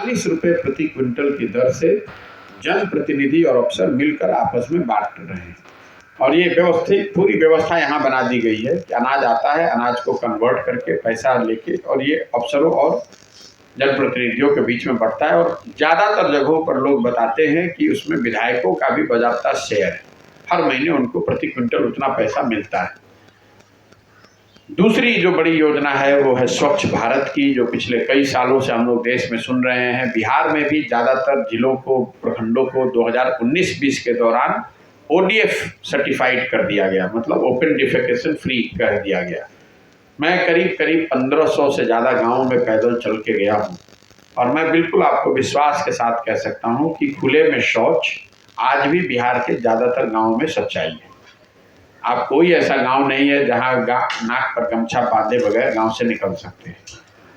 ₹40 प्रति क्विंटल की दर से जनप्रतिनिधि और अफसर मिलकर आपस में बांट रहे हैं। और ये व्यवस्थित पूरी व्यवस्था यहाँ बना दी गई है कि अनाज आता है, अनाज को कन्वर्ट करके पैसा लेके और ये अफसरों और जनप्रतिनिधियों के बीच में बढ़ता है। और ज़्यादातर जगहों पर लोग बताते हैं कि उसमें विधायकों का भी बाज़ाब्ता शेयर है, हर महीने उनको प्रति क्विंटल उतना पैसा मिलता है। दूसरी जो बड़ी योजना है वो है स्वच्छ भारत की, जो पिछले कई सालों से हम लोग देश में सुन रहे हैं। बिहार में भी ज़्यादातर जिलों को, प्रखंडों को 2019-20 के दौरान ODF सर्टिफाइड कर दिया गया, मतलब ओपन डिफेकेशन फ्री कर दिया गया। मैं करीब 1500 से ज़्यादा गाँवों में पैदल चल के गया हूँ और मैं बिल्कुल आपको विश्वास के साथ कह सकता हूँ कि खुले में शौच आज भी बिहार के ज़्यादातर गाँवों में सच्चाई है। आप कोई ऐसा गांव नहीं है जहां नाक पर गमछा बांधे बगैर गांव से निकल सकते हैं।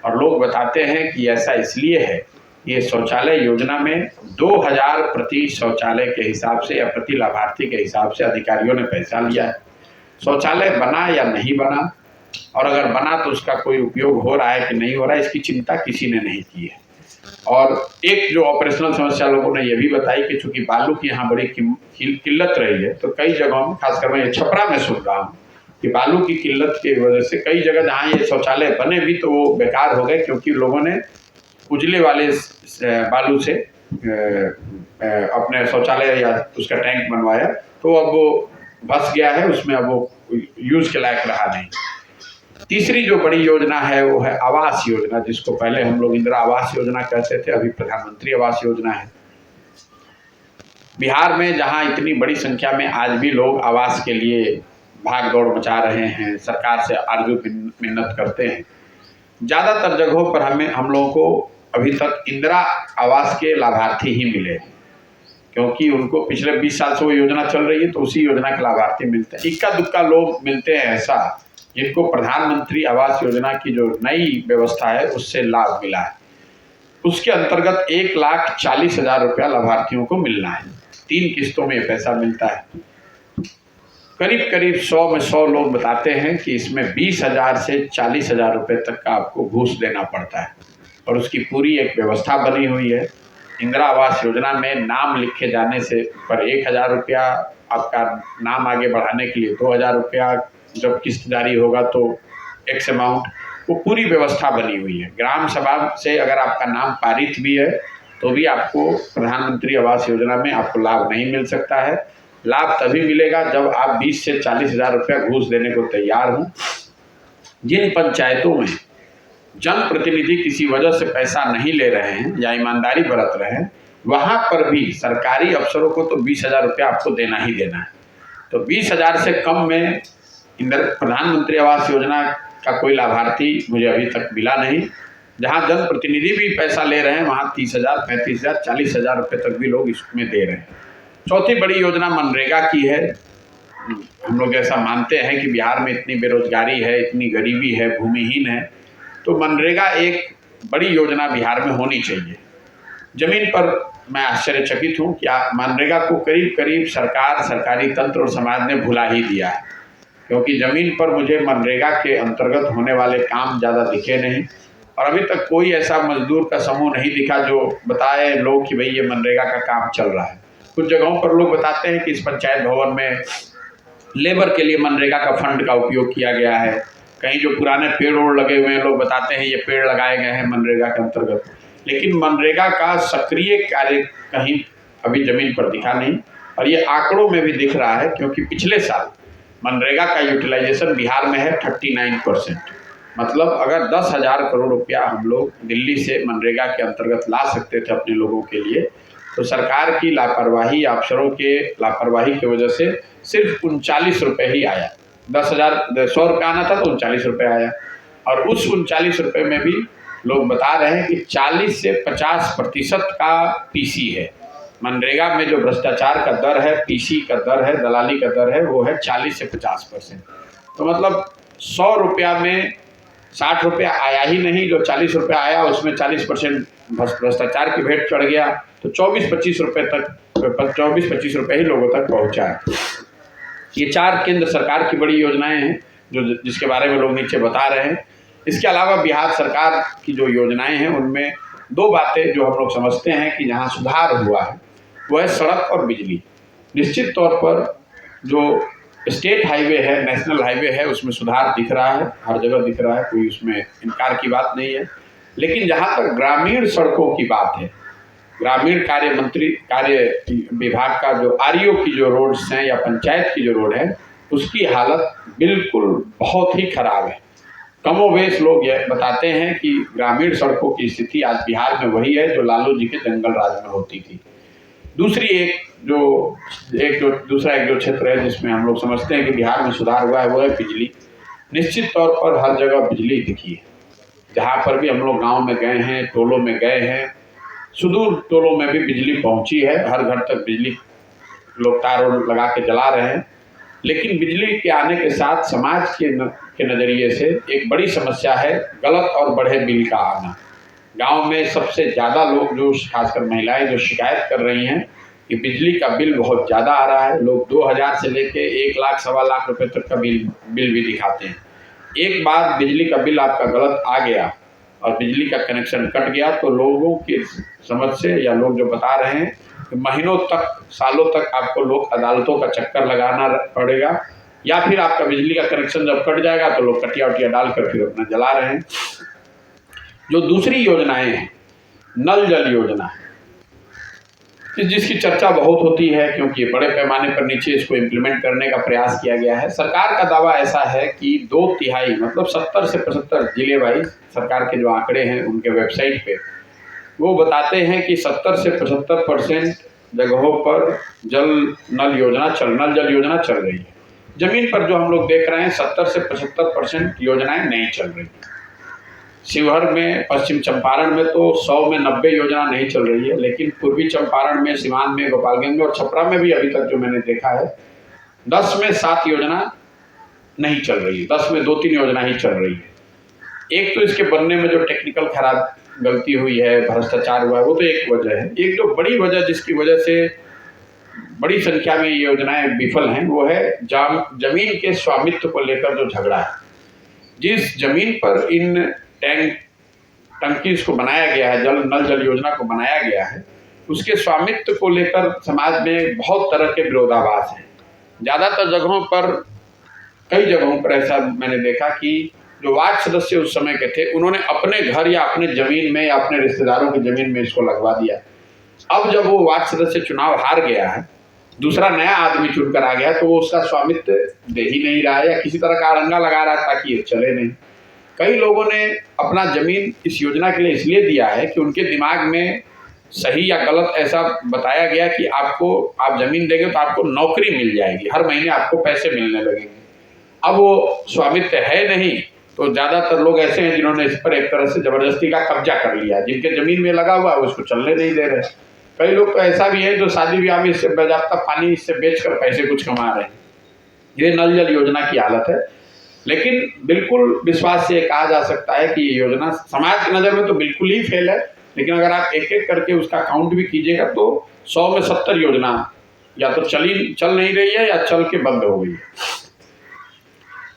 और लोग बताते हैं कि ऐसा इसलिए है, ये शौचालय योजना में 2000 प्रति शौचालय के हिसाब से या प्रति लाभार्थी के हिसाब से अधिकारियों ने पैसा लिया है। शौचालय बना या नहीं बना, और अगर बना तो उसका कोई उपयोग हो रहा है कि नहीं हो रहा है, इसकी चिंता किसी ने नहीं की है। और एक जो ऑपरेशनल समस्या लोगों ने यह भी बताई कि चूंकि बालू की यहाँ बड़ी किल्लत रही है, तो कई जगहों में, खासकर मैं छपरा में सुन रहा हूँ कि बालू की किल्लत की वजह से कई जगह जहाँ ये शौचालय बने भी तो वो बेकार हो गए, क्योंकि लोगों ने उजले वाले बालू से अपने शौचालय या उसका टैंक बनवाया, तो अब वो बस गया है, उसमें अब वो यूज के लायक रहा नहीं। तीसरी जो बड़ी योजना है वो है आवास योजना, जिसको पहले हम लोग इंदिरा आवास योजना कहते थे, अभी प्रधानमंत्री आवास योजना है। बिहार में जहां इतनी बड़ी संख्या में आज भी लोग आवास के लिए भाग दौड़ मचा रहे हैं, सरकार से आरजू मिन्नत करते हैं, ज़्यादातर जगहों पर हम लोगों को अभी तक इंदिरा आवास के लाभार्थी ही मिले, क्योंकि उनको पिछले 20 साल से वो योजना चल रही है, तो उसी योजना के लाभार्थी मिलते हैं। इक्का दुक्का लोग मिलते हैं ऐसा जिनको प्रधानमंत्री आवास योजना की जो नई व्यवस्था है उससे लाभ मिला है। उसके अंतर्गत 1,40,000 रुपया लाभार्थियों को मिलना है। 3 किस्तों में ये पैसा मिलता है। करीब करीब 100 में 100 लोग बताते हैं कि इसमें 20,000 से 40,000 रुपये तक का आपको घूस देना पड़ता है, और उसकी पूरी एक व्यवस्था बनी हुई है। इंदिरा आवास योजना में नाम लिखे जाने से पर 1,000 रुपया, आपका नाम आगे बढ़ाने के लिए 2,000 रुपया, जब किस्त जारी होगा तो एक्स अमाउंट, वो पूरी व्यवस्था बनी हुई है। ग्राम सभा से अगर आपका नाम पारित भी है तो भी आपको प्रधानमंत्री आवास योजना में आपको लाभ नहीं मिल सकता है। लाभ तभी मिलेगा जब आप 20 से 40,000 रुपया घूस देने को तैयार हों। जिन पंचायतों में जनप्रतिनिधि किसी वजह से पैसा नहीं ले रहे हैं या ईमानदारी बरत रहे हैं, वहाँ पर भी सरकारी अफसरों को तो 20,000 रुपया आपको देना ही देना है। तो 20,000 से कम में प्रधानमंत्री आवास योजना का कोई लाभार्थी मुझे अभी तक मिला नहीं। जहां जनप्रतिनिधि भी पैसा ले रहे हैं वहां 30,000, 35,000, 40,000 रुपये तक भी लोग इसमें दे रहे हैं। चौथी बड़ी योजना मनरेगा की है। हम लोग ऐसा मानते हैं कि बिहार में इतनी बेरोजगारी है, इतनी गरीबी है, भूमिहीन है, तो मनरेगा एक बड़ी योजना बिहार में होनी चाहिए। जमीन पर मैं आश्चर्यचकित हूँ कि मनरेगा को करीब करीब सरकार, सरकारी तंत्र और समाज ने भुला ही दिया है, क्योंकि ज़मीन पर मुझे मनरेगा के अंतर्गत होने वाले काम ज़्यादा दिखे नहीं, और अभी तक कोई ऐसा मजदूर का समूह नहीं दिखा जो बताए लोग कि भाई ये मनरेगा का काम चल रहा है। कुछ जगहों पर लोग बताते हैं कि इस पंचायत भवन में लेबर के लिए मनरेगा का फंड का उपयोग किया गया है। कहीं जो पुराने पेड़ ओड़ लगे हुए हैं, लोग बताते हैं ये पेड़ लगाए गए हैं मनरेगा के अंतर्गत, लेकिन मनरेगा का सक्रिय कार्य कहीं अभी ज़मीन पर दिखा नहीं। और ये आंकड़ों में भी दिख रहा है, क्योंकि पिछले साल मनरेगा का यूटिलाइजेशन बिहार में है 39%। मतलब अगर 10,000 करोड़ रुपया हम लोग दिल्ली से मनरेगा के अंतर्गत ला सकते थे अपने लोगों के लिए, तो सरकार की लापरवाही, अफसरों के लापरवाही की वजह से सिर्फ 39 रुपये ही आया। 100 रुपये आना था तो 39 रुपये आया। और उस 39 रुपये में भी लोग बता रहे हैं कि 40 से 50% का पीसी है। मनरेगा में जो भ्रष्टाचार का दर है, पीसी का दर है, दलाली का दर है, वो है 40 से 50%। तो मतलब 100 रुपया में 60 रुपया आया ही नहीं, जो 40 रुपया आया उसमें 40% भ्रष्टाचार की भेंट चढ़ गया, तो 24-25 रुपये तक, 24-25 रुपये ही लोगों तक पहुंचा है। ये 4 केंद्र सरकार की बड़ी योजनाएं हैं जिसके बारे में लोग नीचे बता रहे हैं। इसके अलावा बिहार सरकार की जो योजनाएं हैं उनमें दो बातें जो हम लोग समझते हैं कि जहाँ सुधार हुआ है वो है सड़क और बिजली। निश्चित तौर पर जो स्टेट हाईवे है, नेशनल हाईवे है, उसमें सुधार दिख रहा है, हर जगह दिख रहा है, कोई उसमें इनकार की बात नहीं है। लेकिन जहाँ तक ग्रामीण सड़कों की बात है, ग्रामीण कार्य विभाग का जो आरईओ की जो रोड्स हैं या पंचायत की जो रोड है, उसकी हालत बिल्कुल बहुत ही खराब है। कमोवेश लोग यह बताते हैं कि ग्रामीण सड़कों की स्थिति आज बिहार में वही है जो लालू जी के जंगल राज में होती थी। दूसरा एक जो क्षेत्र है जिसमें हम लोग समझते हैं कि बिहार में सुधार हुआ है वो है बिजली। निश्चित तौर पर हर जगह बिजली दिखी है। जहाँ पर भी हम लोग गांव में गए हैं, टोलों में गए हैं, सुदूर टोलों में भी बिजली पहुंची है, हर घर तक बिजली लोग तार लगा के जला रहे हैं। लेकिन बिजली के आने के साथ समाज के नज़रिए से एक बड़ी समस्या है गलत और बढ़े बिल का आना। गांव में सबसे ज़्यादा लोग जो खासकर महिलाएं जो शिकायत कर रही हैं कि बिजली का बिल बहुत ज़्यादा आ रहा है। लोग 2000 से लेके 1 लाख सवा लाख रुपए तक का बिल भी दिखाते हैं। एक बार बिजली का बिल आपका गलत आ गया और बिजली का कनेक्शन कट गया तो लोगों की समझ से या लोग जो बता रहे हैं कि महीनों तक, सालों तक आपको लोग अदालतों का चक्कर लगाना पड़ेगा, या फिर आपका बिजली का कनेक्शन जब कट जाएगा तो लोग कटिया उटिया डालकर फिर अपना जला रहे हैं। जो दूसरी योजनाएं हैं, नल जल योजना, जिसकी चर्चा बहुत होती है क्योंकि बड़े पैमाने पर नीचे इसको इम्प्लीमेंट करने का प्रयास किया गया है। सरकार का दावा ऐसा है कि 2/3 मतलब 70 से 75 जिले वाइज सरकार के जो आंकड़े हैं उनके वेबसाइट पे वो बताते हैं कि 70 से 75% जगहों पर नल जल योजना चल रही है। जमीन पर जो हम लोग देख रहे हैं 70 से 75% योजनाएं नहीं चल रही। शिवहर में, पश्चिम चंपारण में तो 100 में 90 योजना नहीं चल रही है, लेकिन पूर्वी चंपारण में, सिवान में, गोपालगंज में और छपरा में भी अभी तक जो मैंने देखा है 10 में 7 योजना नहीं चल रही है, 10 में 2-3 योजना ही चल रही है। एक तो इसके बनने में जो टेक्निकल खराब गलती हुई है, भ्रष्टाचार हुआ है, वो तो एक वजह है। एक जो बड़ी वजह जिसकी वजह से बड़ी संख्या में ये योजनाएं विफल हैं वो है जमीन के स्वामित्व को लेकर जो झगड़ा है। जिस जमीन पर इन टंकी को बनाया गया है, नल जल योजना को बनाया गया है, उसके स्वामित्व को लेकर समाज में बहुत तरह के विरोधाभास हैं। ज़्यादातर जगहों पर, कई जगहों पर ऐसा मैंने देखा कि जो वार्ड सदस्य उस समय के थे उन्होंने अपने घर या अपने ज़मीन में या अपने रिश्तेदारों की ज़मीन में इसको लगवा दिया। अब जब वो वार्ड सदस्य चुनाव हार गया है, दूसरा नया आदमी चुनकर आ गया, तो वो उसका स्वामित्व दे ही नहीं रहा है या किसी तरह का अड़ंगा लगा रहा है ताकि ये चले नहीं। कई लोगों ने अपना ज़मीन इस योजना के लिए इसलिए दिया है कि उनके दिमाग में सही या गलत ऐसा बताया गया कि आप ज़मीन देंगे तो आपको नौकरी मिल जाएगी, हर महीने आपको पैसे मिलने लगेंगे। अब वो स्वामित्व है नहीं, तो ज़्यादातर लोग ऐसे हैं जिन्होंने इस पर एक तरह से ज़बरदस्ती का कब्जा कर लिया। जिनके ज़मीन में लगा हुआ है उसको चलने नहीं दे रहे। कई लोग तो ऐसा भी है जो शादी ब्याह में इससे बाज़ाब्ता पानी इससे बेचकर पैसे कुछ कमा रहे हैं। ये नल जल योजना की हालत है। लेकिन बिल्कुल विश्वास से कहा जा सकता है कि ये योजना समाज की नज़र में तो बिल्कुल ही फेल है, लेकिन अगर आप एक एक करके उसका काउंट भी कीजिएगा तो 100 में 70 योजना या तो चल नहीं रही है या चल के बंद हो गई है।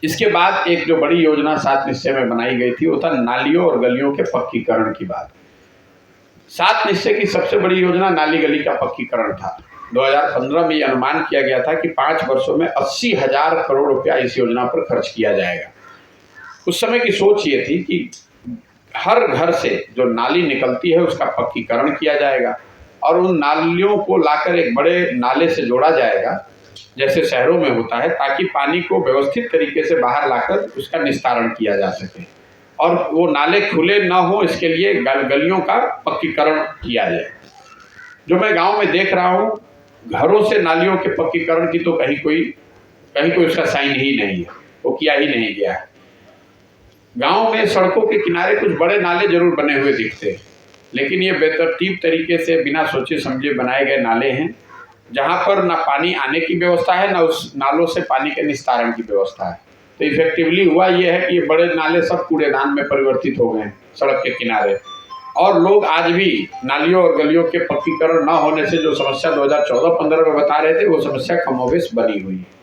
इसके बाद एक जो बड़ी योजना 7 निश्चय में बनाई गई थी वो था नालियों और गलियों के पक्कीकरण की बात। 7 निश्चय की सबसे बड़ी योजना नाली गली का पक्कीकरण था। 2015 में ये अनुमान किया गया था कि 5 वर्षों में 80,000 करोड़ रुपया इस योजना पर खर्च किया जाएगा। उस समय की सोच ये थी कि हर घर से जो नाली निकलती है उसका पक्कीकरण किया जाएगा और उन नालियों को लाकर एक बड़े नाले से जोड़ा जाएगा जैसे शहरों में होता है, ताकि पानी को व्यवस्थित तरीके से बाहर लाकर उसका निस्तारण किया जा सके और वो नाले खुले ना हो, इसके लिए गलियों का पक्कीकरण किया जाए। जो मैं गांव में देख रहा हूँ, घरों से नालियों के पक्कीकरण की तो कहीं कोई उसका साइन ही नहीं है, वो किया ही नहीं गया है। गांव में सड़कों के किनारे कुछ बड़े नाले जरूर बने हुए दिखते हैं, लेकिन ये बेतरतीब तरीके से बिना सोचे समझे बनाए गए नाले हैं, जहाँ पर ना पानी आने की व्यवस्था है ना उस नालों से पानी के निस्तारण की व्यवस्था है। तो इफेक्टिवली हुआ ये है कि ये बड़े नाले सब कूड़ेदान में परिवर्तित हो गए हैं सड़क के किनारे, और लोग आज भी नालियों और गलियों के पक्कीकरण न होने से जो समस्या 2014-15 में बता रहे थे वो समस्या कमोवेश बनी हुई है।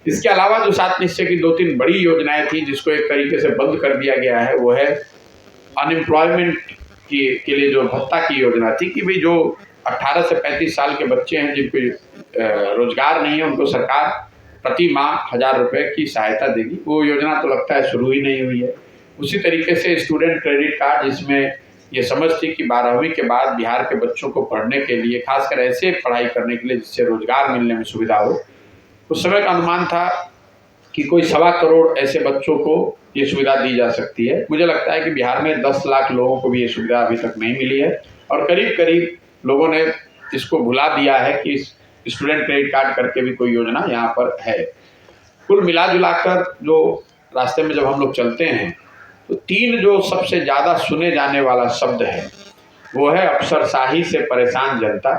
इसके अलावा जो 7 निश्चय की 2-3 बड़ी योजनाएं थी जिसको एक तरीके से बंद कर दिया गया है वो है अनएम्प्लॉयमेंट के लिए जो भत्ता की योजना थी कि भाई जो 18 से 35 साल के बच्चे हैं जिनको रोजगार नहीं है उनको सरकार प्रति माह 1000 रुपये की सहायता देगी, वो योजना तो लगता है शुरू ही नहीं हुई है। उसी तरीके से स्टूडेंट क्रेडिट कार्ड, जिसमें ये समझ थी कि 12वीं के बाद बिहार के बच्चों को पढ़ने के लिए, खासकर ऐसे पढ़ाई करने के लिए जिससे रोजगार मिलने में सुविधा हो, उस समय का अनुमान था कि कोई 1.25 करोड़ ऐसे बच्चों को ये सुविधा दी जा सकती है। मुझे लगता है कि बिहार में 10 लाख लोगों को भी ये सुविधा अभी तक नहीं मिली है और करीब करीब लोगों ने इसको भुला दिया है कि स्टूडेंट क्रेडिट कार्ड करके भी कोई योजना यहाँ पर है। कुल मिला जुलाकर जो रास्ते में जब हम लोग चलते हैं तो 3 जो सबसे ज़्यादा सुने जाने वाला शब्द है वो है अफसरशाही से परेशान जनता,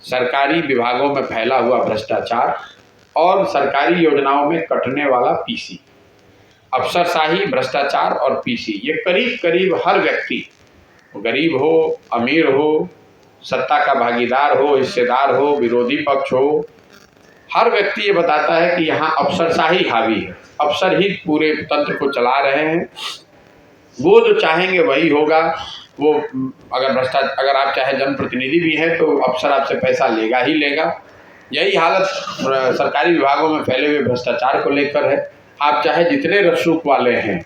सरकारी विभागों में फैला हुआ भ्रष्टाचार और सरकारी योजनाओं में कटने वाला पीसी। अफसरशाही, भ्रष्टाचार और पीसी, ये करीब करीब हर व्यक्ति, गरीब हो, अमीर हो, सत्ता का भागीदार हो, हिस्सेदार हो, विरोधी पक्ष हो, हर व्यक्ति ये बताता है कि यहाँ अफसरशाही हावी है, अफसर ही पूरे तंत्र को चला रहे हैं, वो जो चाहेंगे वही होगा। वो अगर आप चाहे जनप्रतिनिधि भी हैं तो अफसर आपसे पैसा लेगा ही लेगा। यही हालत सरकारी विभागों में फैले हुए भ्रष्टाचार को लेकर है। आप चाहे जितने रसूख वाले हैं,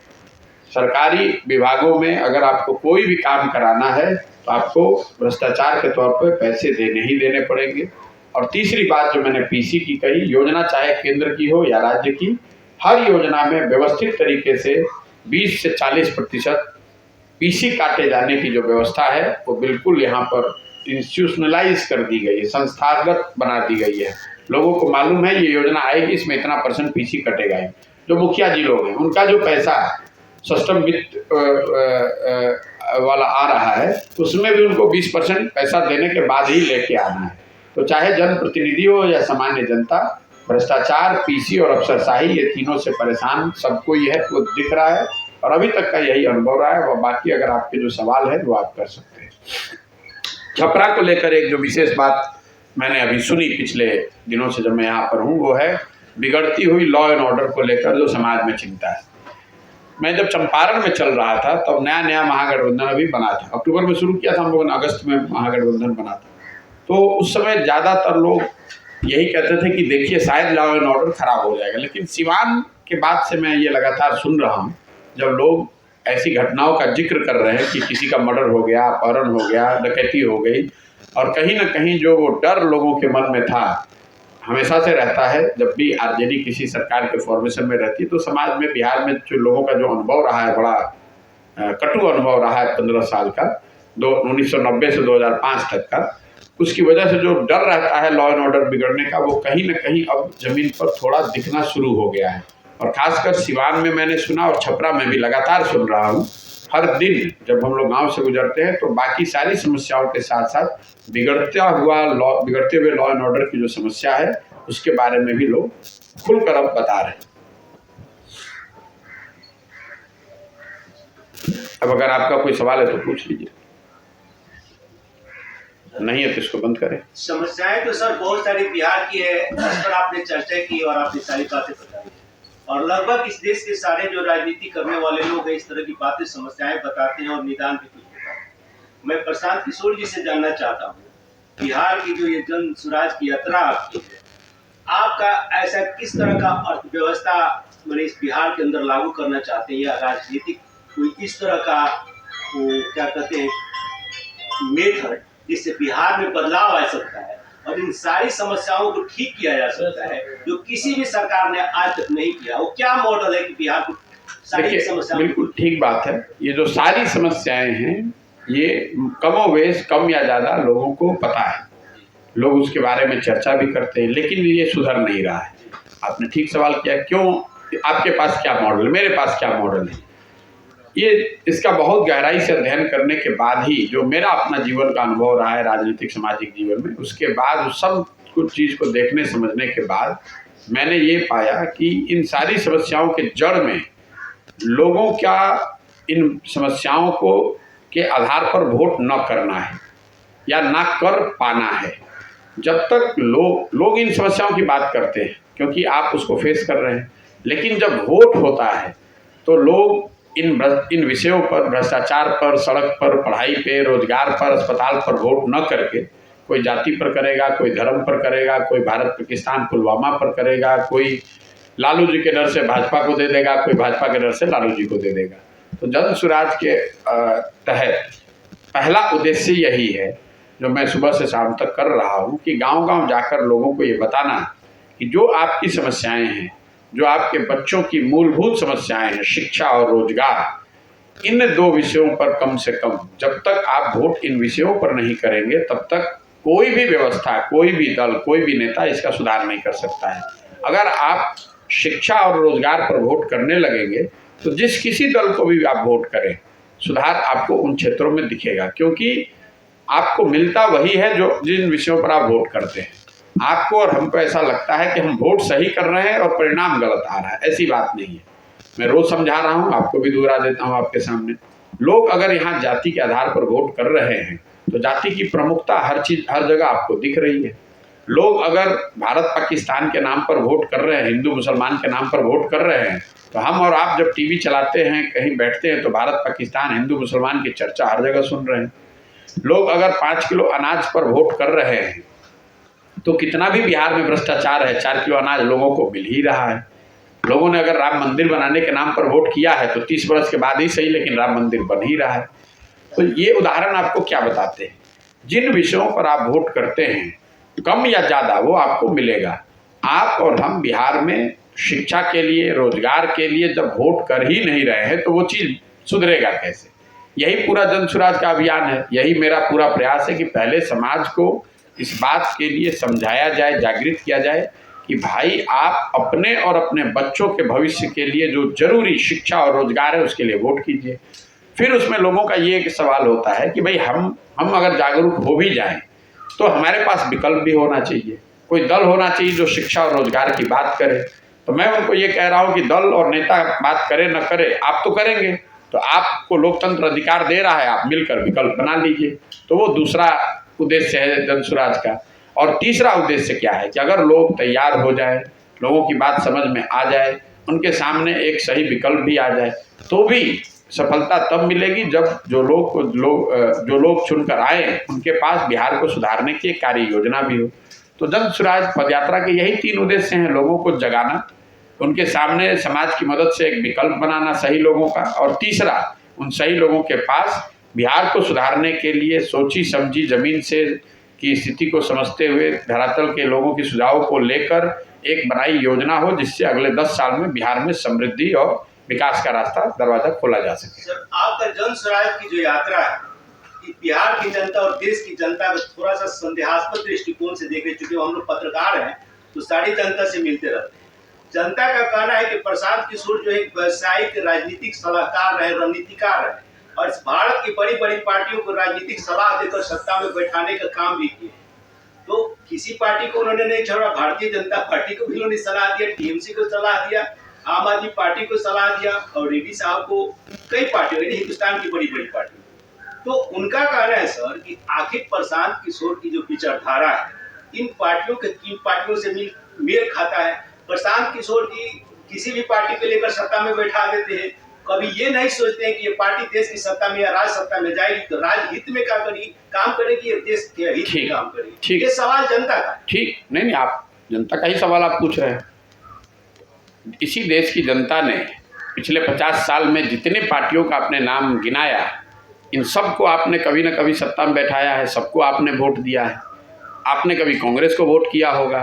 सरकारी विभागों में अगर आपको कोई भी काम कराना है तो आपको भ्रष्टाचार के तौर पर पैसे देने ही देने पड़ेंगे। और तीसरी बात जो मैंने पीसी की कही, योजना चाहे केंद्र की हो या राज्य की, हर योजना में व्यवस्थित तरीके से 20 से 40% पीसी काटे जाने की जो व्यवस्था है वो बिल्कुल यहाँ पर इंस्टीट्यूशनलाइज कर दी गई है, संस्थागत बना दी गई है। लोगों को मालूम है ये योजना आएगी, इसमें इतना % पीसी कटेगा ही। जो मुखिया जी लोग हैं उनका जो पैसा सिस्टम वित्त वाला आ रहा है उसमें भी उनको 20% पैसा देने के बाद ही लेके आना है। तो चाहे जनप्रतिनिधि हो या सामान्य जनता, भ्रष्टाचार, पीसी और अफसरशाही, ये तीनों से परेशान सबको ये है, वो दिख रहा है और अभी तक का यही अनुभव रहा है। और बाकी अगर आपके जो सवाल है वो आप कर सकते हैं। छपरा को लेकर एक जो विशेष बात मैंने अभी सुनी पिछले दिनों से जब मैं यहाँ पर हूँ, वो है बिगड़ती हुई लॉ एंड ऑर्डर को लेकर जो समाज में चिंता है। मैं जब चंपारण में चल रहा था तब नया महागठबंधन अभी बना था, अक्टूबर में शुरू किया था हम लोगों ने, अगस्त में महागठबंधन बना था। तो उस समय ज़्यादातर लोग यही कहते थे कि देखिए शायद लॉ एंड ऑर्डर खराब हो जाएगा। लेकिन सिवान के बाद से मैं ये लगातार सुन रहा हूँ, जब लोग ऐसी घटनाओं का जिक्र कर रहे हैं कि किसी का मर्डर हो गया, अपहरण हो गया, डकैती हो गई, और कहीं ना कहीं जो वो डर लोगों के मन में था, हमेशा से रहता है। जब भी आरजेडी किसी सरकार के फॉर्मेशन में रहती है तो समाज में, बिहार में जो लोगों का जो अनुभव रहा है, बड़ा कटु अनुभव रहा है 15 साल का, 1990 से 2005 तक का, उसकी वजह से जो डर रहता है लॉ एंड ऑर्डर बिगड़ने का, वो कहीं ना कहीं अब जमीन पर थोड़ा दिखना शुरू हो गया है। और खासकर सिवान में मैंने सुना और छपरा में भी लगातार सुन रहा हूँ। हर दिन जब हम लोग गांव से गुजरते हैं तो बाकी सारी समस्याओं के साथ साथ बिगड़ते हुए लॉ एंड ऑर्डर की जो समस्या है उसके बारे में भी लोग खुलकर अब बता रहे हैं। अब अगर आपका कोई सवाल है तो पूछ लीजिए, नहीं है तो इसको बंद करें। समस्याएं तो सर बहुत सारी बिहार की है, इस पर आपने चर्चा की और आपने सारी बातें बताई, और लगभग इस देश के सारे जो राजनीति करने वाले लोग हैं इस तरह की बातें, समस्याएं बताते हैं और निदान भी कुछ होता है। मैं प्रशांत किशोर जी से जानना चाहता हूँ, बिहार की जो ये जन स्वराज की यात्रा आपकी है, आपका ऐसा किस तरह का अर्थव्यवस्था मैंने इस बिहार के अंदर लागू करना चाहते हैं, या राजनीतिक कोई इस तरह का क्या कहते हैं मेथड जिससे बिहार में बदलाव आ सकता है और इन सारी समस्याओं को ठीक किया जा सकता है जो किसी भी सरकार ने आज तक नहीं किया? वो क्या मॉडल है कि बिहार को सारी समस्याएं? बिल्कुल ठीक बात है। ये जो सारी समस्याएं हैं ये कमोवेश, कम या ज़्यादा लोगों को पता है, लोग उसके बारे में चर्चा भी करते हैं, लेकिन ये सुधर नहीं रहा है। आपने ठीक सवाल किया, क्यों, आपके पास क्या मॉडल, मेरे पास क्या मॉडल है। ये इसका बहुत गहराई से अध्ययन करने के बाद ही, जो मेरा अपना जीवन का अनुभव रहा है राजनीतिक सामाजिक जीवन में, उसके बाद उस सब कुछ चीज़ को देखने समझने के बाद मैंने ये पाया कि इन सारी समस्याओं के जड़ में लोगों क्या इन समस्याओं को के आधार पर वोट न करना है या ना कर पाना है। जब तक लोग इन समस्याओं की बात करते हैं क्योंकि आप उसको फेस कर रहे हैं, लेकिन जब वोट होता है तो लोग इन विषयों पर, भ्रष्टाचार पर, सड़क पर, पढ़ाई पे, रोजगार पर, अस्पताल पर वोट न करके कोई जाति पर करेगा, कोई धर्म पर करेगा, कोई भारत पाकिस्तान पुलवामा पर करेगा, कोई लालू जी के डर से भाजपा को दे देगा, कोई भाजपा के डर से लालू जी को दे देगा। तो जन सुराज के तहत पहला उद्देश्य यही है जो मैं सुबह से शाम तक कर रहा हूँ कि गांव-गांव जाकर लोगों को ये बताना कि जो आपकी समस्याएं हैं, जो आपके बच्चों की मूलभूत समस्याएं हैं, शिक्षा और रोजगार, इन 2 विषयों पर कम से कम जब तक आप वोट इन विषयों पर नहीं करेंगे तब तक कोई भी व्यवस्था, कोई भी दल, कोई भी नेता इसका सुधार नहीं कर सकता है। अगर आप शिक्षा और रोजगार पर वोट करने लगेंगे तो जिस किसी दल को भी आप वोट करें, सुधार आपको उन क्षेत्रों में दिखेगा, क्योंकि आपको मिलता वही है जो जिन विषयों पर आप वोट करते हैं। आपको और हमको ऐसा लगता है कि हम वोट सही कर रहे हैं और परिणाम गलत आ रहा है, ऐसी बात नहीं है। मैं रोज समझा रहा हूँ, आपको भी दोहरा देता हूँ आपके सामने। लोग अगर यहाँ जाति के आधार पर वोट कर रहे हैं तो जाति की प्रमुखता हर जगह आपको दिख रही है। लोग अगर भारत पाकिस्तान के नाम पर वोट कर रहे हैं, हिंदू मुसलमान के नाम पर वोट कर रहे हैं, तो हम और आप जब टीवी चलाते हैं, कहीं बैठते हैं, तो भारत पाकिस्तान, हिंदू मुसलमान की चर्चा हर जगह सुन रहे हैं। लोग अगर 5 किलो अनाज पर वोट कर रहे हैं तो कितना भी बिहार में भ्रष्टाचार है, 4 किलो अनाज लोगों को मिल ही रहा है। लोगों ने अगर राम मंदिर बनाने के नाम पर वोट किया है तो 30 वर्ष के बाद ही सही, लेकिन राम मंदिर बन ही रहा है। तो ये उदाहरण आपको क्या बताते हैं? जिन विषयों पर आप वोट करते हैं, कम या ज़्यादा वो आपको मिलेगा। आप और हम बिहार में शिक्षा के लिए, रोजगार के लिए जब वोट कर ही नहीं रहे हैं तो वो चीज़ सुधरेगा कैसे? यही पूरा जन सुराज का अभियान है। यही मेरा पूरा प्रयास है कि पहले समाज को इस बात के लिए समझाया जाए, जागृत किया जाए कि भाई आप अपने और अपने बच्चों के भविष्य के लिए जो जरूरी शिक्षा और रोजगार है उसके लिए वोट कीजिए। फिर उसमें लोगों का ये एक सवाल होता है कि भाई हम अगर जागरूक हो भी जाएं तो हमारे पास विकल्प भी होना चाहिए, कोई दल होना चाहिए जो शिक्षा और रोजगार की बात करे। तो मैं उनको ये कह रहा हूँ कि दल और नेता बात करे न करे, आप तो करेंगे, तो आपको लोकतंत्र अधिकार दे रहा है, आप मिलकर विकल्प बना लीजिए। तो वो दूसरा उद्देश्य है जन सुराज का। और तीसरा उद्देश्य क्या है कि अगर लोग तैयार हो जाए, लोगों की बात समझ में आ जाए, उनके सामने एक सही विकल्प भी आ जाए, तो भी सफलता तब मिलेगी जब जो लोग चुनकर आए उनके पास बिहार को सुधारने की एक कार्य योजना भी हो। तो जन सुराज पदयात्रा के यही 3 उद्देश्य हैं: लोगों को जगाना, उनके सामने समाज की मदद से एक विकल्प बनाना सही लोगों का, और तीसरा उन सही लोगों के पास बिहार को सुधारने के लिए सोची समझी, जमीन से की स्थिति को समझते हुए धरातल के लोगों की सुझावों को लेकर एक बनाई योजना हो, जिससे अगले 10 साल में बिहार में समृद्धि और विकास का रास्ता, दरवाजा खोला जा सके। सर, आपका जन स्वराज की जो यात्रा है, कि बिहार की जनता और देश की जनता को थोड़ा सा संदेहास्पद दृष्टिकोण से देख रहे, चूंकि हम लोग पत्रकार हैं तो सारी जनता से मिलते रहते हैं। जनता का कहना है कि प्रशांत किशोर जो एक व्यावसायिक राजनीतिक सलाहकार रहे, रणनीतिकार रहे, और इस भारत की बड़ी बड़ी पार्टियों को राजनीतिक सलाह देकर सत्ता में बैठाने का काम भी किए। तो किसी पार्टी को उन्होंने नहीं छोड़ा, भारतीय जनता पार्टी को भी उन्होंने सलाह दिया, टीएमसी को सलाह दिया, आम आदमी पार्टी को सलाह दिया, और रेड्डी साहब को, कई पार्टियों, हिंदुस्तान की बड़ी बड़ी पार्टी। तो उनका कहना है सर कि आखिर प्रशांत किशोर की जो विचारधारा है इन पार्टियों से मेल खाता है। प्रशांत किशोर जी किसी भी पार्टी को लेकर सत्ता में बैठा देते हैं, कभी ये नहीं सोचते हैं कि ये पार्टी देश की सत्ता में या राज्य सत्ता में जाएगी तो राजहित में काम करेगी या देश के हित में काम करेगी। ये सवाल जनता का। ठीक नहीं, आप जनता का ही सवाल आप पूछ रहे हैं। इसी देश की जनता ने पिछले 50 साल में जितने पार्टियों का आपने नाम गिनाया, इन सबको आपने कभी न कभी सत्ता में बैठाया है, सबको आपने वोट दिया है। आपने कभी कांग्रेस को वोट किया होगा,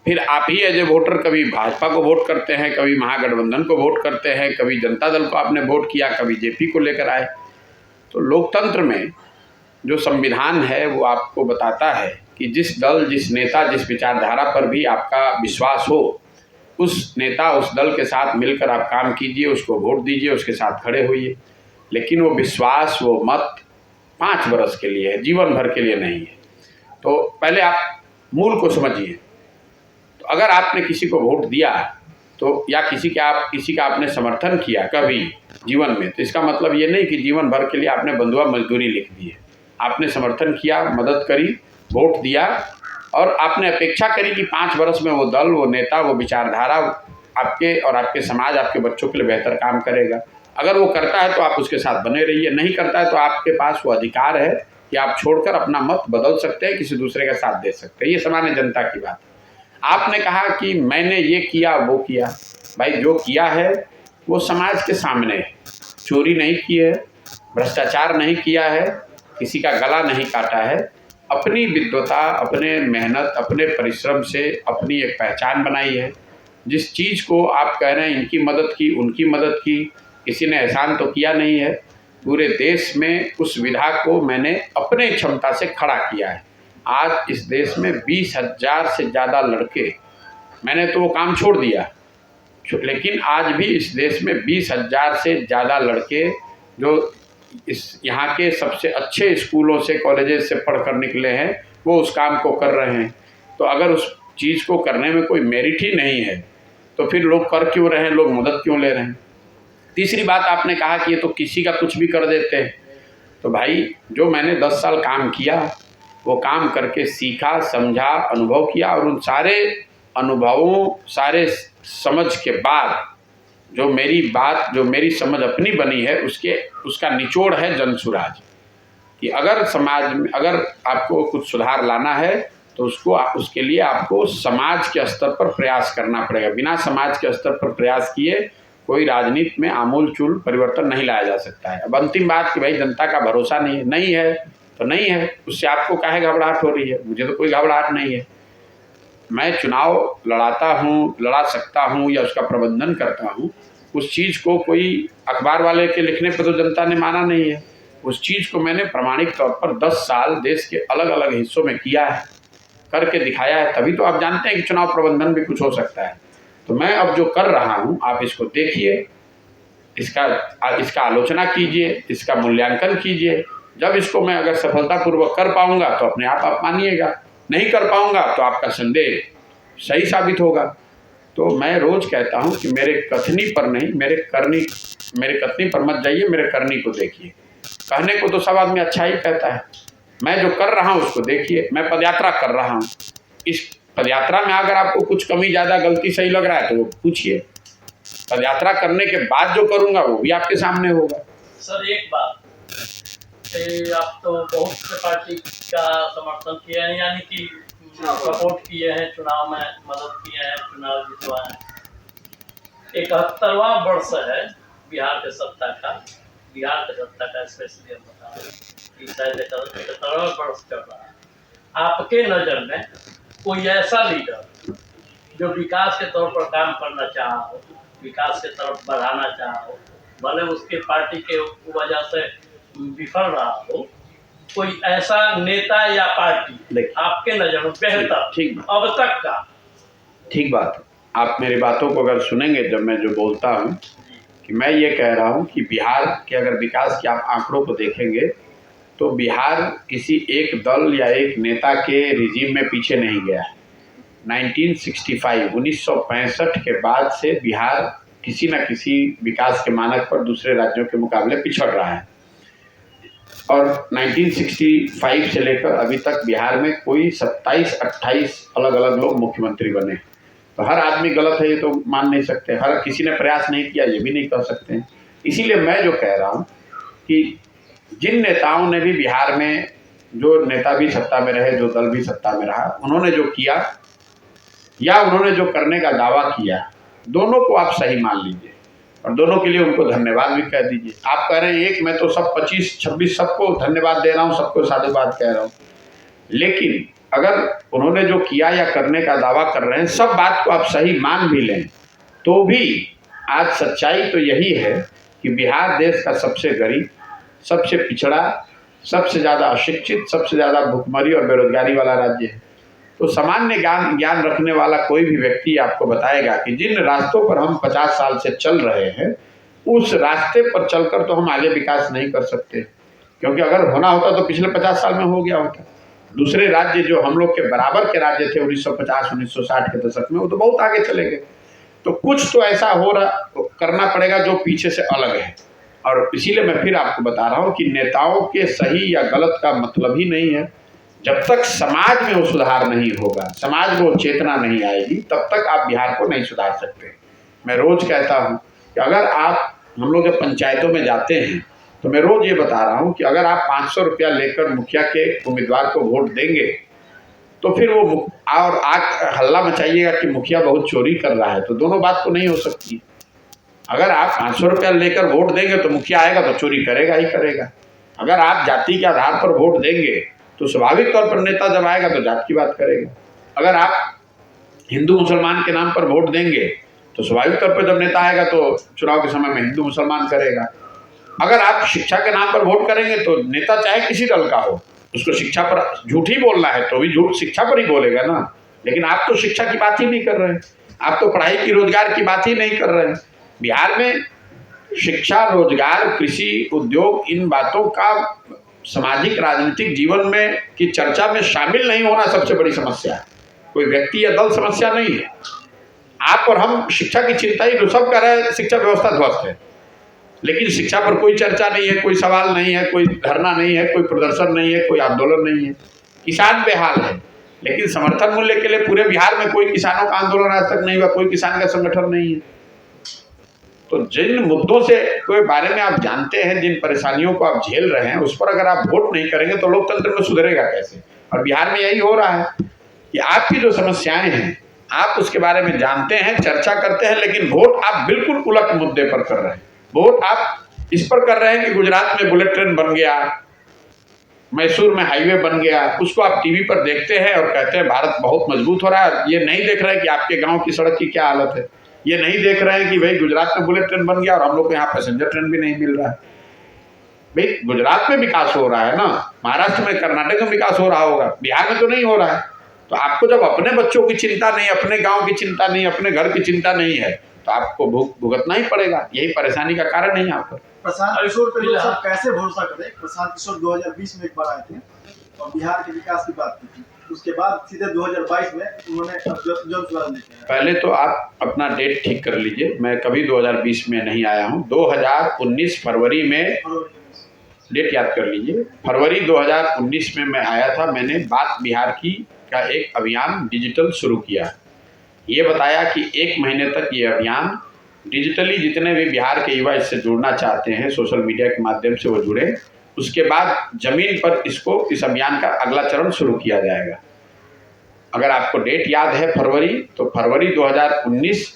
फिर आप ही एज ए वोटर कभी भाजपा को वोट करते हैं, कभी महागठबंधन को वोट करते हैं, कभी जनता दल को आपने वोट किया, कभी जेपी को लेकर आए। तो लोकतंत्र में जो संविधान है वो आपको बताता है कि जिस दल, जिस नेता, जिस विचारधारा पर भी आपका विश्वास हो, उस नेता, उस दल के साथ मिलकर आप काम कीजिए, उसको वोट दीजिए, उसके साथ खड़े होइए। लेकिन वो विश्वास, वो मत 5 वर्ष के लिए है, जीवन भर के लिए नहीं है। तो पहले आप मूल को समझिए। तो अगर आपने किसी को वोट दिया तो या किसी का आपने समर्थन किया कभी जीवन में, तो इसका मतलब ये नहीं कि जीवन भर के लिए आपने बंधुआ मजदूरी लिख दी है। आपने समर्थन किया, मदद करी, वोट दिया, और आपने अपेक्षा करी कि 5 वर्ष में वो दल, वो नेता, वो विचारधारा आपके और आपके समाज, आपके बच्चों के लिए बेहतर काम करेगा। अगर वो करता है तो आप उसके साथ बने रहिए, नहीं करता है तो आपके पास वो अधिकार है कि आप छोड़कर अपना मत बदल सकते हैं, किसी दूसरे का साथ दे सकते हैं। ये सामान्य जनता की बात है। आपने कहा कि मैंने ये किया वो किया, भाई जो किया है वो समाज के सामने है। चोरी नहीं की है, भ्रष्टाचार नहीं किया है, किसी का गला नहीं काटा है, अपनी विद्वता, अपने मेहनत, अपने परिश्रम से अपनी एक पहचान बनाई है। जिस चीज़ को आप कह रहे हैं इनकी मदद की, उनकी मदद की, किसी ने एहसान तो किया नहीं है। पूरे देश में उस विधा को मैंने अपने क्षमता से खड़ा किया है। आज इस देश में 20,000 से ज़्यादा लड़के, मैंने तो वो काम छोड़ दिया, लेकिन आज भी इस देश में 20,000 से ज़्यादा लड़के जो इस यहाँ के सबसे अच्छे स्कूलों से, कॉलेजेस से पढ़कर निकले हैं, वो उस काम को कर रहे हैं। तो अगर उस चीज़ को करने में कोई मेरिट ही नहीं है तो फिर लोग कर क्यों रहे हैं, लोग मदद क्यों ले रहे हैं। तीसरी बात, आपने कहा कि ये तो किसी का कुछ भी कर देते हैं। तो भाई जो मैंने 10 साल काम किया, वो काम करके सीखा, समझा, अनुभव किया, और उन सारे अनुभवों, सारे समझ के बाद जो मेरी बात, जो मेरी समझ अपनी बनी है, उसका निचोड़ है जनसुराज। कि अगर समाज में, अगर आपको कुछ सुधार लाना है तो उसके लिए आपको समाज के स्तर पर प्रयास करना पड़ेगा। बिना समाज के स्तर पर प्रयास किए कोई राजनीति में आमूलचूल परिवर्तन नहीं लाया जा सकता है। अब अंतिम बात कि भाई जनता का भरोसा नहीं है तो नहीं है, उससे आपको काहे घबराहट हो रही है। मुझे तो कोई घबराहट नहीं है। मैं चुनाव लड़ाता हूँ, लड़ा सकता हूँ या उसका प्रबंधन करता हूँ, उस चीज़ को कोई अखबार वाले के लिखने पर तो जनता ने माना नहीं है। उस चीज़ को मैंने प्रामाणिक तौर पर 10 साल देश के अलग अलग हिस्सों में किया है, करके दिखाया है। तभी तो आप जानते हैं कि चुनाव प्रबंधन भी कुछ हो सकता है। तो मैं अब जो कर रहा हूँ, आप इसको देखिए, इसका आलोचना कीजिए, इसका मूल्यांकन कीजिए। जब इसको मैं अगर सफलतापूर्वक कर पाऊंगा तो अपने आप मानिएगा, नहीं कर पाऊंगा तो आपका संदेह सही साबित होगा। तो मैं रोज़ कहता हूँ कि मेरे कथनी पर नहीं, मेरे कथनी पर मत जाइए, मेरे करनी को देखिए। कहने को तो सब आदमी अच्छा ही कहता है, मैं जो कर रहा हूँ उसको देखिए। मैं पदयात्रा कर रहा हूँ, इस पदयात्रा में अगर आपको कुछ कमी ज़्यादा गलती सही लग रहा है तो वो पूछिए। पदयात्रा करने के बाद जो करूँगा वो भी आपके सामने होगा। सर एक बात, आप तो बहुत से पार्टी का समर्थन किए हैं, यानी कि सपोर्ट किए हैं, चुनाव में मदद किए हैं, चुनाव जितवाए हैं। 71वां वर्ष है बिहार के सत्ता का स्पेशली हम बता रहे हैं कि शायद 71वां वर्ष चल रहा है। आपके नज़र में कोई ऐसा लीडर जो विकास के तौर पर काम करना चाहा हो, विकास के तरफ बढ़ाना चाहा हो, भले उसके पार्टी के वजह से विफल रहा हो, कोई ऐसा नेता या पार्टी आपके नज़र में बेहतर ठीक अब तक का? ठीक बात। आप मेरी बातों को अगर सुनेंगे, जब मैं जो बोलता हूँ कि मैं ये कह रहा हूँ कि बिहार के अगर विकास के आप आंकड़ों को देखेंगे तो बिहार किसी एक दल या एक नेता के रिजीम में पीछे नहीं गया है। 1965 के बाद से बिहार किसी न किसी विकास के मानक पर दूसरे राज्यों के मुकाबले पिछड़ रहा है। और 1965 से लेकर अभी तक बिहार में कोई 27-28 अलग अलग लोग मुख्यमंत्री बने। तो हर आदमी गलत है ये तो मान नहीं सकते, हर किसी ने प्रयास नहीं किया ये भी नहीं कह सकते। इसीलिए मैं जो कह रहा हूँ कि जिन नेताओं ने भी बिहार में, जो नेता भी सत्ता में रहे, जो दल भी सत्ता में रहा, उन्होंने जो किया या उन्होंने जो करने का दावा किया, दोनों को आप सही मान लीजिए और दोनों के लिए उनको धन्यवाद भी कह दीजिए। आप कह रहे हैं एक, मैं तो सब 25-26 सबको धन्यवाद दे रहा हूँ, सबको साधुवाद कह रहा हूँ, लेकिन अगर उन्होंने जो किया या करने का दावा कर रहे हैं, सब बात को आप सही मान भी लें, तो भी आज सच्चाई तो यही है कि बिहार देश का सबसे गरीब, सबसे पिछड़ा, सबसे ज़्यादा अशिक्षित, सबसे ज़्यादा भुखमरी और बेरोजगारी वाला राज्य है। तो सामान्य ज्ञान रखने वाला कोई भी व्यक्ति आपको बताएगा कि जिन रास्तों पर हम 50 साल से चल रहे हैं, उस रास्ते पर चलकर तो हम आगे विकास नहीं कर सकते, क्योंकि अगर होना होता तो पिछले 50 साल में हो गया होता। दूसरे राज्य जो हम लोग के बराबर के राज्य थे 1950-1960 के दशक में, वो तो बहुत आगे चले गए। तो कुछ तो ऐसा करना पड़ेगा जो पीछे से अलग है। और इसीलिए मैं फिर आपको बता रहा हूँ कि नेताओं के सही या गलत का मतलब ही नहीं है। जब तक समाज में वो सुधार नहीं होगा, समाज में वो चेतना नहीं आएगी, तब तक आप बिहार को नहीं सुधार सकते। मैं रोज कहता हूँ कि अगर आप हम लोग जब पंचायतों में जाते हैं तो मैं रोज़ ये बता रहा हूँ कि अगर आप 500 रुपया लेकर मुखिया के उम्मीदवार को वोट देंगे तो फिर वो और आग हल्ला मचाइएगा कि मुखिया बहुत चोरी कर रहा है, तो दोनों बात तो नहीं हो सकती। अगर आप 500 रुपया लेकर वोट देंगे तो मुखिया आएगा तो चोरी करेगा ही करेगा। अगर आप जाति के आधार पर वोट देंगे तो स्वाभाविक तौर पर नेता जब आएगा तो जात की बात करेगा। अगर आप हिंदू मुसलमान के नाम पर वोट देंगे तो स्वाभाविक तौर पर जब नेता आएगा तो चुनाव के समय में हिंदू मुसलमान करेगा। अगर आप शिक्षा के नाम पर वोट करेंगे तो नेता चाहे किसी दल का हो, उसको शिक्षा पर झूठ ही बोलना है तो भी झूठ शिक्षा पर ही बोलेगा ना। लेकिन आप तो शिक्षा की बात ही नहीं कर रहे हैं, आप तो पढ़ाई की रोजगार की बात ही नहीं कर रहे हैं। बिहार में शिक्षा, रोजगार, कृषि, उद्योग, इन बातों का सामाजिक राजनीतिक जीवन में की चर्चा में शामिल नहीं होना सबसे बड़ी समस्या है। कोई व्यक्ति या दल समस्या नहीं है। आप और हम शिक्षा की चिंता ही तो सब कर रहे हैं, शिक्षा व्यवस्था ध्वस्त है, लेकिन शिक्षा पर कोई चर्चा नहीं है, कोई सवाल नहीं है, कोई धरना नहीं है, कोई प्रदर्शन नहीं है, कोई आंदोलन नहीं है। किसान बेहाल है, लेकिन समर्थन मूल्य के लिए पूरे बिहार में कोई किसानों का आंदोलन आज तक नहीं हुआ, कोई किसान का संगठन नहीं है। तो जिन मुद्दों से कोई बारे में आप जानते हैं, जिन परेशानियों को आप झेल रहे हैं, उस पर अगर आप वोट नहीं करेंगे तो लोकतंत्र में सुधरेगा कैसे। और बिहार में यही हो रहा है कि आपकी जो समस्याएं हैं आप उसके बारे में जानते हैं, चर्चा करते हैं, लेकिन वोट आप बिल्कुल उलट मुद्दे पर कर रहे हैं। वोट आप इस पर कर रहे हैं कि गुजरात में बुलेट ट्रेन बन गया, मैसूर में हाईवे बन गया, उसको आप टीवी पर देखते हैं और कहते हैं भारत बहुत मजबूत हो रहा है। ये नहीं देख रहे हैं कि आपके गांव की सड़क की क्या हालत है, ये नहीं देख रहे हैं कि भाई गुजरात में बुलेट ट्रेन बन गया और हम लोग को यहाँ पैसेंजर ट्रेन भी नहीं मिल रहा है। भाई गुजरात में विकास हो रहा है ना, महाराष्ट्र में, कर्नाटक में विकास हो रहा होगा, बिहार में तो नहीं हो रहा है। तो आपको जब अपने बच्चों की चिंता नहीं, अपने गाँव की चिंता नहीं, अपने घर की चिंता नहीं है तो आपको भुगतना ही पड़ेगा। यही परेशानी का कारण है यहाँ पर। प्रशांत किशोर पे लोग सब कैसे भरोसा करें? प्रशांत किशोर 2020 में एक बार आए थे और बिहार के विकास की बात की थी, उसके बाद सीधे 2022 में उन्होंने जन सुराज लेते हैं। पहले तो आप अपना डेट ठीक कर लीजिए, मैं कभी 2020 में नहीं आया हूँ। 2019 फरवरी में, डेट याद कर लीजिए, फरवरी 2019 में मैं आया था। मैंने बात बिहार की का एक अभियान डिजिटल शुरू किया। ये बताया कि 1 महीने तक ये अभियान डिजिटली जितने भी बिहार के युवा इससे जुड़ना चाहते हैं, सोशल मीडिया के माध्यम से वो जुड़े। उसके बाद ज़मीन पर इस अभियान का अगला चरण शुरू किया जाएगा। अगर आपको डेट याद है फरवरी, तो फरवरी 2019,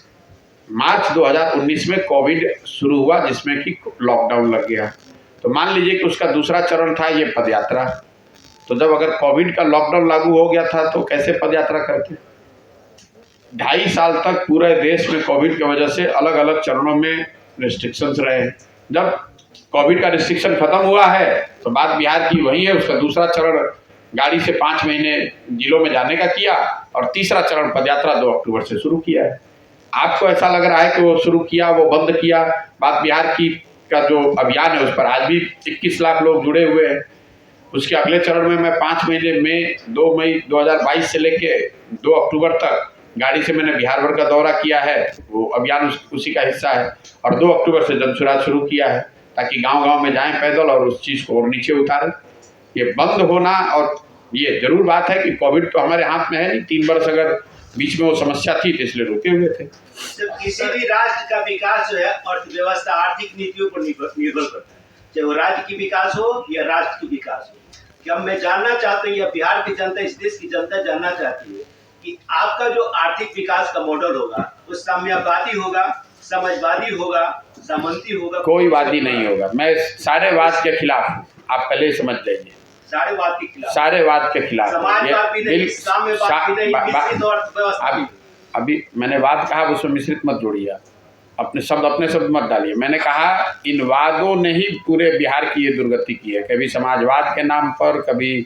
मार्च 2019 में कोविड शुरू हुआ जिसमें कि लॉकडाउन लग गया। तो मान लीजिए कि उसका दूसरा चरण था ये पदयात्रा। तो जब अगर कोविड का लॉकडाउन लागू हो गया था तो कैसे पदयात्रा करते? 2.5 साल तक पूरे देश में कोविड की वजह से अलग अलग चरणों में रिस्ट्रिक्शंस रहे। जब कोविड का रिस्ट्रिक्शन खत्म हुआ है तो बात बिहार की वही है। उसका दूसरा चरण गाड़ी से 5 महीने जिलों में जाने का किया और तीसरा चरण पदयात्रा 2 अक्टूबर से शुरू किया है। आपको ऐसा लग रहा है कि वो शुरू किया, वो बंद किया। बात बिहार की का जो अभियान है उस पर आज भी 21 लाख लोग जुड़े हुए हैं। उसके अगले चरण में मैं 5 महीने में 2 मई 2022 से लेके 2 अक्टूबर तक गाड़ी से मैंने बिहार भर का दौरा किया है। वो अभियान उसी का हिस्सा है। और 2 अक्टूबर से जन सुराज शुरू किया है ताकि गांव-गांव में जाएं पैदल और उस चीज़ को और नीचे उतारें। ये बंद होना, और ये जरूर बात है कि कोविड तो हमारे हाथ में है नहीं। 3 वर्ष अगर बीच में वो समस्या थी तो इसलिए रुके हुए थे। जब किसी भी राष्ट्र का विकास जो है अर्थव्यवस्था, आर्थिक नीतियों पर निर्भर करता है, चाहे वो राज्य की विकास हो या राष्ट्र की विकास हो। क्या मैं जानना चाहता हूँ या बिहार की जनता, इस देश की जनता जानना चाहती है कि आपका जो आर्थिक विकास का मॉडल होगा वो साम्यवादी होगा, समाजवादी होगा, सामंती होगा? कोई वादी नहीं होगा। मैं सारे वाद के खिलाफ हूँ, आप पहले ही समझ लीजिए। सारे वाद के खिलाफ? सारे वाद के खिलाफ। समाजवाद भी नहीं, साम्यवाद भी नहीं, मिश्रित अर्थव्यवस्था भी। अभी मैंने वाद कहा, उसमें मिश्रित मत जोड़िए। अपने शब्द मत डालिए। मैंने कहा इन वादों ने ही पूरे बिहार की ये दुर्गति की है। कभी समाजवाद के नाम पर, कभी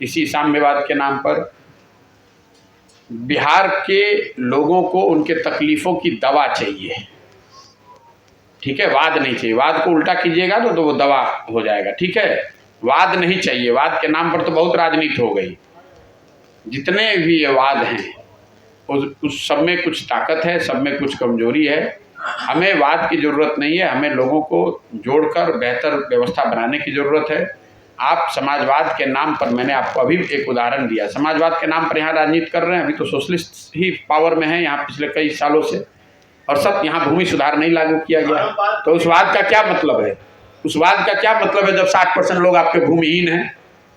किसी साम्यवाद के नाम पर। बिहार के लोगों को उनके तकलीफ़ों की दवा चाहिए, ठीक है? वाद नहीं चाहिए। वाद को उल्टा कीजिएगा तो वो दवा हो जाएगा, ठीक है? वाद नहीं चाहिए। वाद के नाम पर तो बहुत राजनीति हो गई। जितने भी ये वाद हैं उस सब में कुछ ताकत है, सब में कुछ कमजोरी है। हमें वाद की ज़रूरत नहीं है, हमें लोगों को जोड़कर बेहतर व्यवस्था बनाने की ज़रूरत है। आप समाजवाद के नाम पर, मैंने आपको अभी एक उदाहरण दिया, समाजवाद के नाम पर यहाँ राजनीति कर रहे हैं। अभी तो सोशलिस्ट ही पावर में है यहाँ पिछले कई सालों से। और सब यहाँ भूमि सुधार नहीं लागू किया गया, तो उस वाद का क्या मतलब है? उस वाद का क्या मतलब है जब 60% लोग आपके भूमिहीन हैं?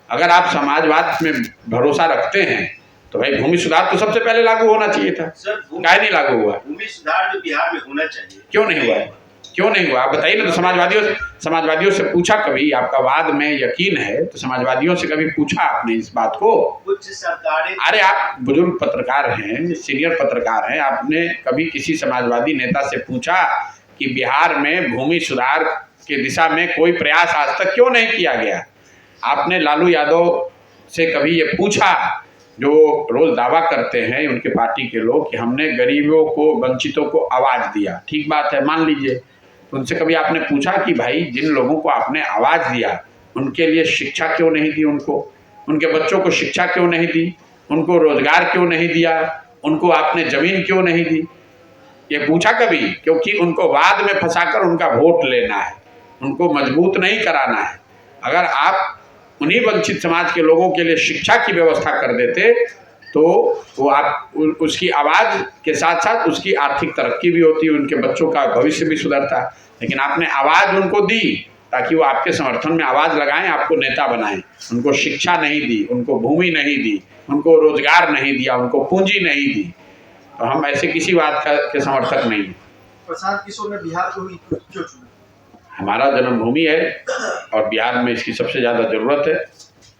अगर आप समाजवाद में भरोसा रखते हैं तो भाई भूमि सुधार तो सबसे पहले लागू होना चाहिए था। काहे नहीं लागू हुआ? भूमि सुधार जो बिहार में होना चाहिए, क्यों नहीं हुआ है? क्यों नहीं हुआ? आप बताइए ना। तो समाजवादियों से पूछा कभी? आपका वाद में यकीन है तो समाजवादियों से कभी पूछा आपने इस बात को? कुछ सरकारें, अरे आप बुजुर्ग पत्रकार हैं, सीनियर पत्रकार हैं, आपने कभी किसी समाजवादी नेता से पूछा कि बिहार में भूमि सुधार की दिशा में कोई प्रयास आज तक क्यों नहीं किया गया? आपने लालू यादव से कभी ये पूछा, जो रोज दावा करते हैं उनके पार्टी के लोग कि हमने गरीबों को, वंचितों को आवाज दिया? ठीक बात है, मान लीजिए। उनसे कभी आपने पूछा कि भाई जिन लोगों को आपने आवाज दिया उनके लिए शिक्षा क्यों नहीं दी? उनके बच्चों को शिक्षा क्यों नहीं दी? उनको रोजगार क्यों नहीं दिया? उनको आपने जमीन क्यों नहीं दी? ये पूछा कभी? क्योंकि उनको वाद में फंसाकर उनका वोट लेना है, उनको मजबूत नहीं कराना है। अगर आप उन्हीं वंचित समाज के लोगों के लिए शिक्षा की व्यवस्था कर देते तो वो आप उसकी आवाज़ के साथ साथ उसकी आर्थिक तरक्की भी होती, उनके बच्चों का भविष्य भी सुधरता। लेकिन आपने आवाज़ उनको दी ताकि वो आपके समर्थन में आवाज़ लगाएं, आपको नेता बनाएं। उनको शिक्षा नहीं दी, उनको भूमि नहीं दी, उनको रोजगार नहीं दिया, उनको पूंजी नहीं दी। तो हम ऐसे किसी बात के समर्थक नहीं हैं। प्रशांत किशोर ने बिहार को ही क्यों चुना? हमारा जन्मभूमि है और बिहार में इसकी सबसे ज़्यादा ज़रूरत है।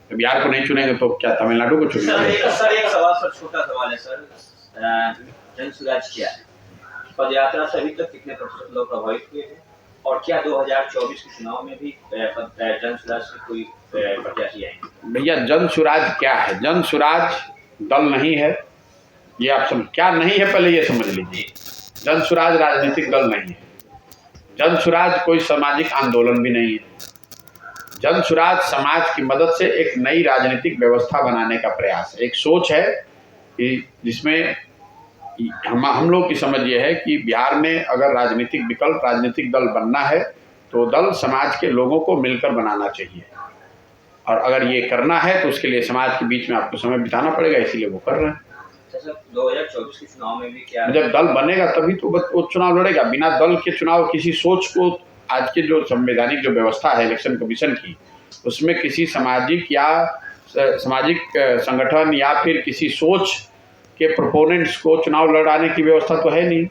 तो बिहार को नहीं चुनेंगे तो क्या तमिलनाडु को चुनेंगे? सर एक सवाल, सर छोटा सवाल है सर, जन सुराज क्या है? पदयात्रा से अभी तक कितने प्रतिशत लोग प्रभावित हुए हैं और क्या 2024 के चुनाव में भी जन सुराज से कोई प्रत्याशी आएंगे? भैया जन सुराज क्या है? जन सुराज दल नहीं है, ये आप समझ, क्या नहीं है पहले ये समझ लीजिए। जन सुराज राजनीतिक दल नहीं है, जन सुराज कोई सामाजिक आंदोलन भी नहीं है। जन सुराज समाज की मदद से एक नई राजनीतिक व्यवस्था बनाने का प्रयास है, एक सोच है कि जिसमें हम लोग की समझ ये है कि बिहार में अगर राजनीतिक विकल्प, राजनीतिक दल बनना है तो दल समाज के लोगों को मिलकर बनाना चाहिए, और अगर ये करना है तो उसके लिए समाज के बीच में आपको समय बिताना पड़ेगा, इसीलिए वो कर रहे हैं। सर 2024 के चुनाव में भी क्या, जब दल बनेगा तभी तो वो चुनाव लड़ेगा। बिना दल के चुनाव, किसी सोच को, आज के जो संवैधानिक जो व्यवस्था है इलेक्शन कमीशन की, उसमें किसी सामाजिक संगठन या फिर किसी सोच के प्रोपोनेंट्स को चुनाव लड़ाने की व्यवस्था तो है नहीं।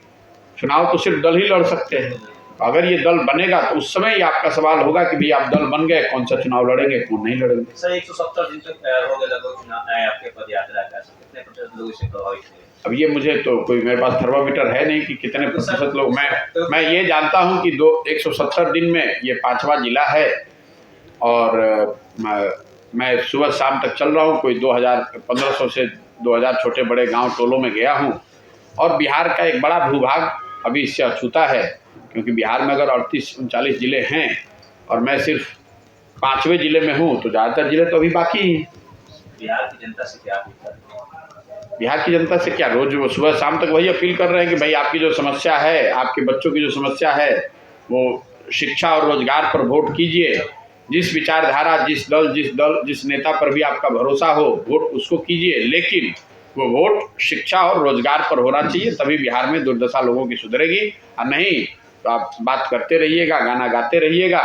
चुनाव तो सिर्फ दल ही लड़ सकते हैं। अगर ये दल बनेगा तो उस समय ही आपका सवाल होगा कि भाई आप दल बन गए, कौन सा चुनाव लड़ेंगे, कौन नहीं लड़ेंगे। सर 170 दिन तक हो गए लगभग चुनाव आपके पदयात्रा का, कितने प्रतिशत लोग इससे प्रभावित हुए? अब ये मुझे तो कोई, मेरे पास थर्मामीटर है नहीं कि कितने प्रतिशत लोग, मैं ये जानता हूँ कि 170 दिन में ये 5वां जिला है और मैं सुबह शाम तक चल रहा हूँ। कोई 1500 से 2000 छोटे बड़े गांव टोलों में गया हूँ, और बिहार का एक बड़ा भूभाग अभी इससे अछूता है, क्योंकि बिहार में अगर 38-39 ज़िले हैं और मैं सिर्फ 5वें ज़िले में हूँ, तो ज़्यादातर ज़िले तो अभी बाकी हैं। बिहार की जनता से क्या अपील कर रहे हैं? बिहार की जनता से क्या, रोज वो सुबह शाम तक वही अपील कर रहे हैं कि भाई आपकी जो समस्या है, आपके बच्चों की जो समस्या है, वो शिक्षा और रोजगार पर वोट कीजिए। जिस विचारधारा, जिस नेता पर भी आपका भरोसा हो, वोट उसको कीजिए, लेकिन वो वोट शिक्षा और रोजगार पर होना चाहिए, तभी बिहार में दुर्दशा लोगों की सुधरेगी। और नहीं तो आप बात करते रहिएगा, गाना गाते रहिएगा,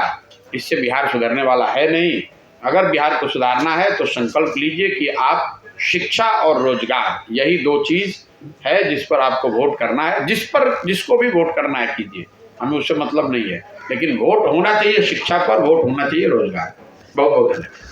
इससे बिहार सुधरने वाला है नहीं। अगर बिहार को सुधारना है तो संकल्प लीजिए कि आप शिक्षा और रोजगार, यही 2 चीज़ है जिस पर आपको वोट करना है। जिसको भी वोट करना है कीजिए, हमें उससे मतलब नहीं है, लेकिन वोट होना चाहिए शिक्षा पर, वोट होना चाहिए रोजगार। बहुत बहुत धन्यवाद।